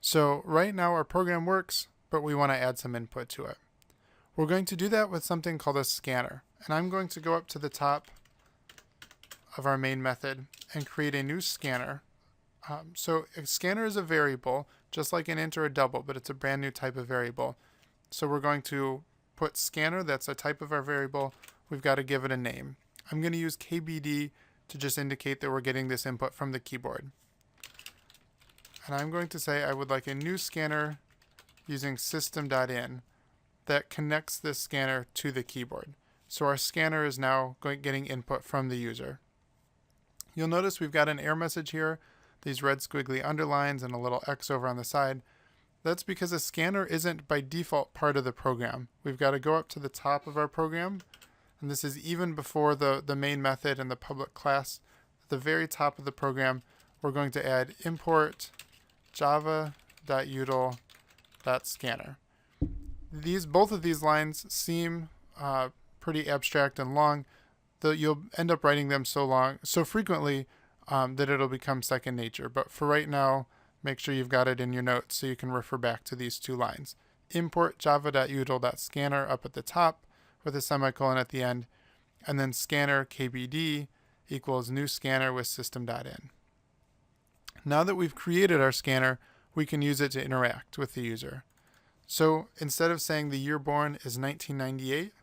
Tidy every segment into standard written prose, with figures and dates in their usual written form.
So right now our program works, but we want to add some input to it. We're going to do that with something called a scanner. And I'm going to go up to the top of our main method and create a new scanner. So a scanner is a variable, just like an int or a double, but it's a brand new type of variable. So we're going to put scanner, that's a type of our variable. We've got to give it a name. I'm going to use KBD to just indicate that we're getting this input from the keyboard. And I'm going to say I would like a new scanner using system.in that connects this scanner to the keyboard. So our scanner is now getting input from the user. You'll notice we've got an error message here, these red squiggly underlines and a little X over on the side. That's because a scanner isn't by default part of the program. We've got to go up to the top of our program, and this is even before the main method and the public class. At the very top of the program, we're going to add import java.util.scanner. Both of these lines seem pretty abstract and long, though you'll end up writing them so frequently that it'll become second nature. But for right now, make sure you've got it in your notes so you can refer back to these two lines. Import java.util.scanner up at the top with a semicolon at the end, and then scanner kbd equals new scanner with system.in. Now that we've created our scanner, we can use it to interact with the user. So instead of saying the year born is 1998,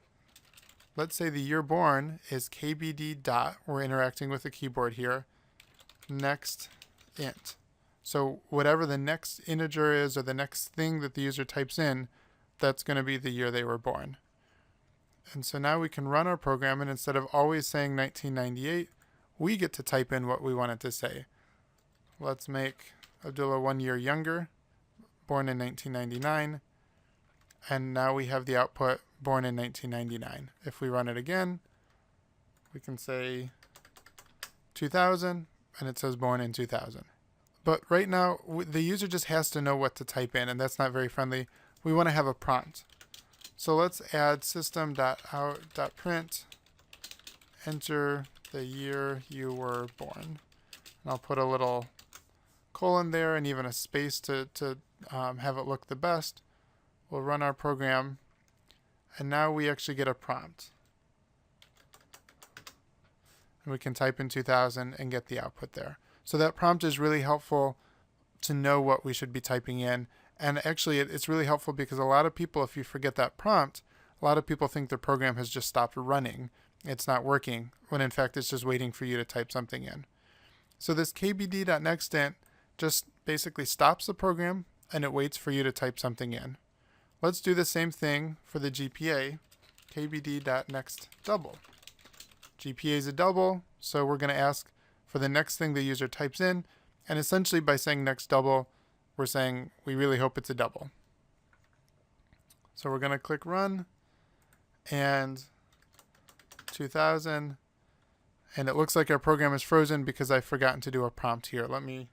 let's say the year born is kbd dot, we're interacting with the keyboard here, next int. So whatever the next integer is or the next thing that the user types in, that's going to be the year they were born. And so now we can run our program, and instead of always saying 1998, we get to type in what we want it to say. Let's make Abdullah 1 year younger, born in 1999. And now we have the output born in 1999. If we run it again, we can say 2000, and it says born in 2000. But right now, the user just has to know what to type in, and that's not very friendly. We want to have a prompt. So let's add system.out.print, enter the year you were born. And I'll put a little colon there and even a space to have it look the best. We'll run our program, and now we actually get a prompt. And we can type in 2000 and get the output there. So that prompt is really helpful to know what we should be typing in. And actually, it's really helpful because a lot of people, if you forget that prompt, a lot of people think the program has just stopped running. It's not working, when in fact it's just waiting for you to type something in. So this kbd.nextInt just basically stops the program, and it waits for you to type something in. Let's do the same thing for the GPA, kbd.nextDouble. GPA is a double, so we're going to ask for the next thing the user types in, and essentially by saying next double, we're saying we really hope it's a double. So we're going to click run, and 2000, and it looks like our program is frozen because I've forgotten to do a prompt here. Let me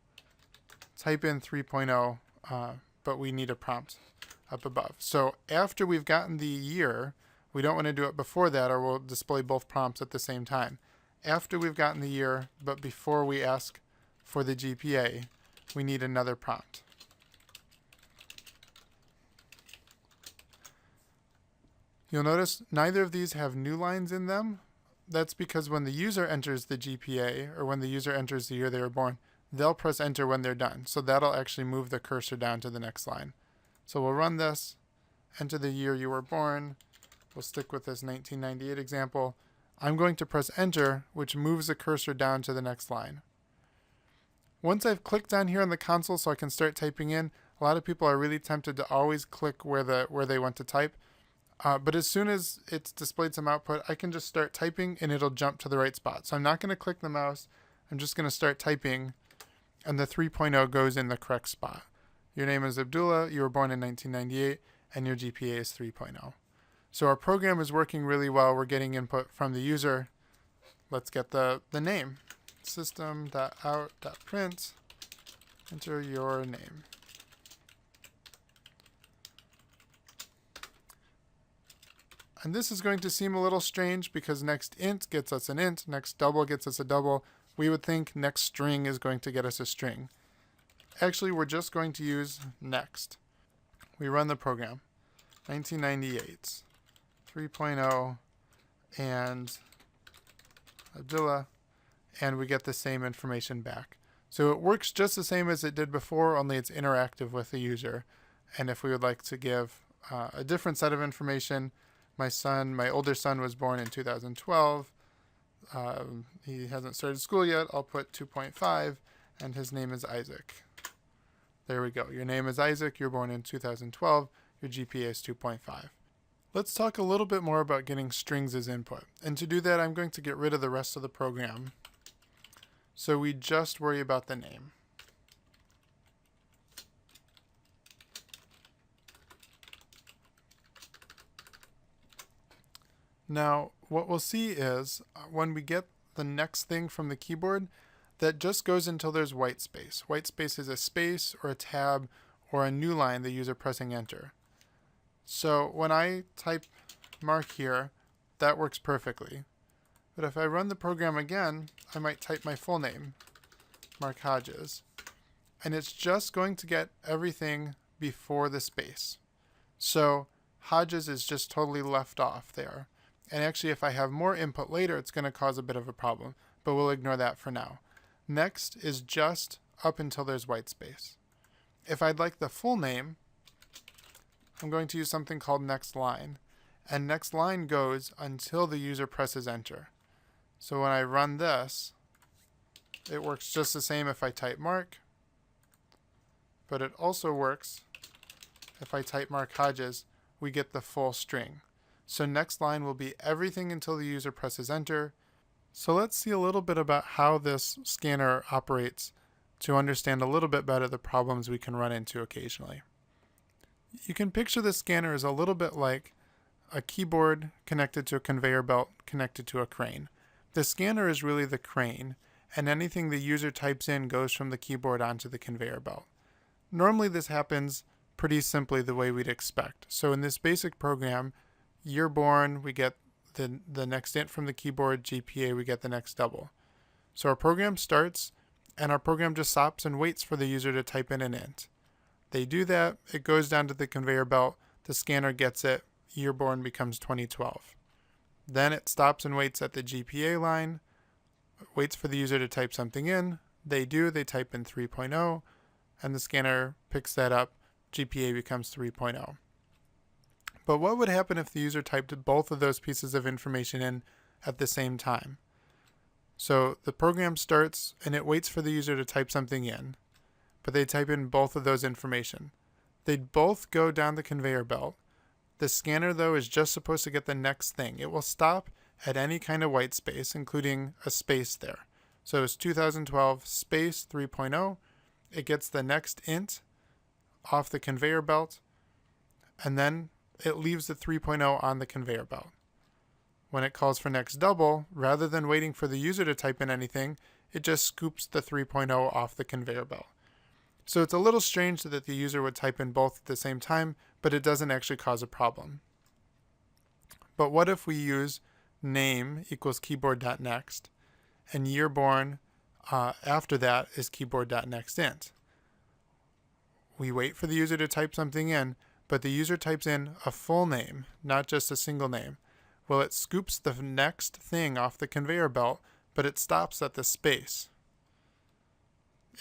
type in 3.0, but we need a prompt up above. So after we've gotten the year, we don't want to do it before that, or we'll display both prompts at the same time. After we've gotten the year, but before we ask for the GPA, we need another prompt. You'll notice neither of these have new lines in them. That's because when the user enters the GPA, or when the user enters the year they were born, they'll press enter when they're done. So that'll actually move the cursor down to the next line. So we'll run this, enter the year you were born. We'll stick with this 1998 example. I'm going to press enter, which moves the cursor down to the next line. Once I've clicked down here on the console so I can start typing in, a lot of people are really tempted to always click where they want to type. But as soon as it's displayed some output, I can just start typing and it'll jump to the right spot. So I'm not going to click the mouse. I'm just going to start typing, and the 3.0 goes in the correct spot. Your name is Abdullah, you were born in 1998, and your GPA is 3.0. So our program is working really well. We're getting input from the user. Let's get the name. System.out.print, enter your name. And this is going to seem a little strange because next int gets us an int, next double gets us a double. We would think next string is going to get us a string. Actually, we're just going to use next. We run the program. 1998, 3.0, and Abdullah, and we get the same information back. So it works just the same as it did before, only it's interactive with the user. And if we would like to give a different set of information, my older son was born in 2012. He hasn't started school yet. I'll put 2.5, and his name is Isaac. There we go. Your name is Isaac. You're born in 2012. Your GPA is 2.5. Let's talk a little bit more about getting strings as input. And to do that, I'm going to get rid of the rest of the program. So we just worry about the name. Now, what we'll see is when we get the next thing from the keyboard, that just goes until there's white space. White space is a space or a tab or a new line the user pressing enter. So when I type Mark here, that works perfectly. But if I run the program again, I might type my full name, Mark Hodges, and it's just going to get everything before the space. So Hodges is just totally left off there. And actually, if I have more input later, it's going to cause a bit of a problem, but we'll ignore that for now. Next is just up until there's white space. If I'd like the full name, I'm going to use something called next line. And next line goes until the user presses enter. So when I run this, it works just the same if I type Mark, but it also works if I type Mark Hodges, we get the full string. So next line will be everything until the user presses enter. So let's see a little bit about how this scanner operates to understand a little bit better the problems we can run into occasionally. You can picture the scanner as a little bit like a keyboard connected to a conveyor belt connected to a crane. The scanner is really the crane, and anything the user types in goes from the keyboard onto the conveyor belt. Normally this happens pretty simply the way we'd expect. So in this basic program, year born, we get the next int from the keyboard, GPA, we get the next double. So our program starts, and our program just stops and waits for the user to type in an int. They do that, it goes down to the conveyor belt, the scanner gets it, year born becomes 2012. Then it stops and waits at the GPA line, waits for the user to type something in. They do, they type in 3.0, and the scanner picks that up, GPA becomes 3.0. But what would happen if the user typed both of those pieces of information in at the same time? So the program starts and it waits for the user to type something in, but they type in both of those information. They'd both go down the conveyor belt. The scanner, though, is just supposed to get the next thing. It will stop at any kind of white space, including a space there. So it's 2012 space 3.0. It gets the next int off the conveyor belt, and then it leaves the 3.0 on the conveyor belt. When it calls for next double, rather than waiting for the user to type in anything, it just scoops the 3.0 off the conveyor belt. So it's a little strange that the user would type in both at the same time, but it doesn't actually cause a problem. But what if we use name equals keyboard.next, and year born after that is keyboard.nextInt? We wait for the user to type something in, but the user types in a full name, not just a single name. Well, it scoops the next thing off the conveyor belt, but it stops at the space.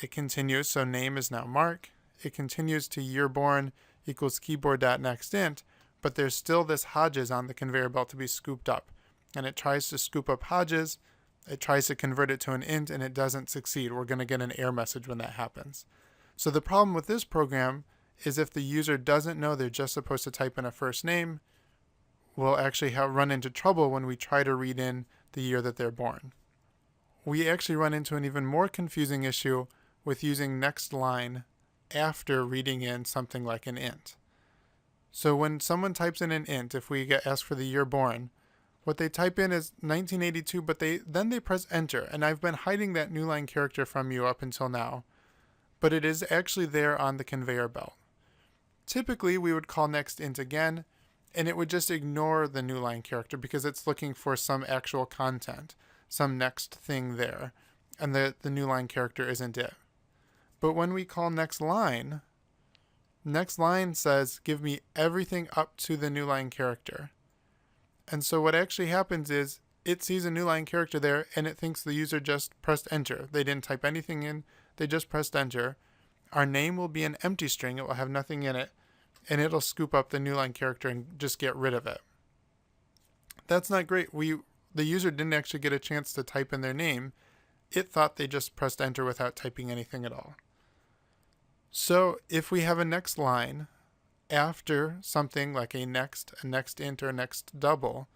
It continues, so name is now Mark. It continues to year born equals keyboard.nextInt, but there's still this Hodges on the conveyor belt to be scooped up. And it tries to scoop up Hodges, it tries to convert it to an int, and it doesn't succeed. We're going to get an error message when that happens. So the problem with this program is if the user doesn't know they're just supposed to type in a first name, we'll actually run into trouble when we try to read in the year that they're born. We actually run into an even more confusing issue with using next line after reading in something like an int. So when someone types in an int, if we get asked for the year born, what they type in is 1982, but then they press enter, and I've been hiding that new line character from you up until now, but it is actually there on the conveyor belt. Typically, we would call next int again, and it would just ignore the new line character because it's looking for some actual content, some next thing there, and the new line character isn't it. But when we call next line says, give me everything up to the new line character. And so what actually happens is it sees a new line character there and it thinks the user just pressed enter. They didn't type anything in, they just pressed enter. Our name will be an empty string, it will have nothing in it, and it'll scoop up the new line character and just get rid of it. That's not great. The user didn't actually get a chance to type in their name. It thought they just pressed enter without typing anything at all. So if we have a next line after something like a next int, or a next double,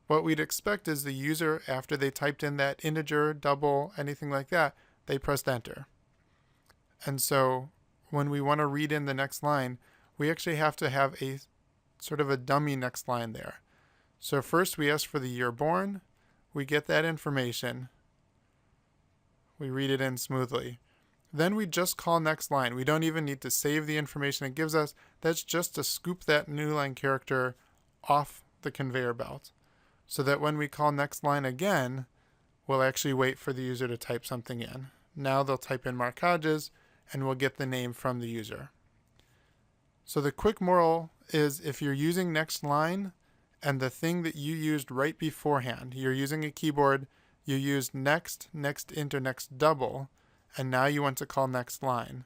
what we'd expect is the user, after they typed in that integer, double, anything like that, they pressed enter. And so when we want to read in the next line, we actually have to have a sort of a dummy next line there. So first we ask for the year born, we get that information, we read it in smoothly. Then we just call next line. We don't even need to save the information it gives us. That's just to scoop that new line character off the conveyor belt, so that when we call next line again, we'll actually wait for the user to type something in. Now they'll type in Mark Hodges, and we'll get the name from the user. So the quick moral is, if you're using next line and the thing that you used right beforehand, you're using a keyboard, you used next int, or next double, and now you want to call next line,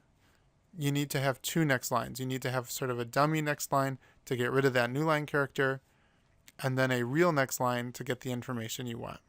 you need to have two next lines. You need to have sort of a dummy next line to get rid of that new line character, and then a real next line to get the information you want.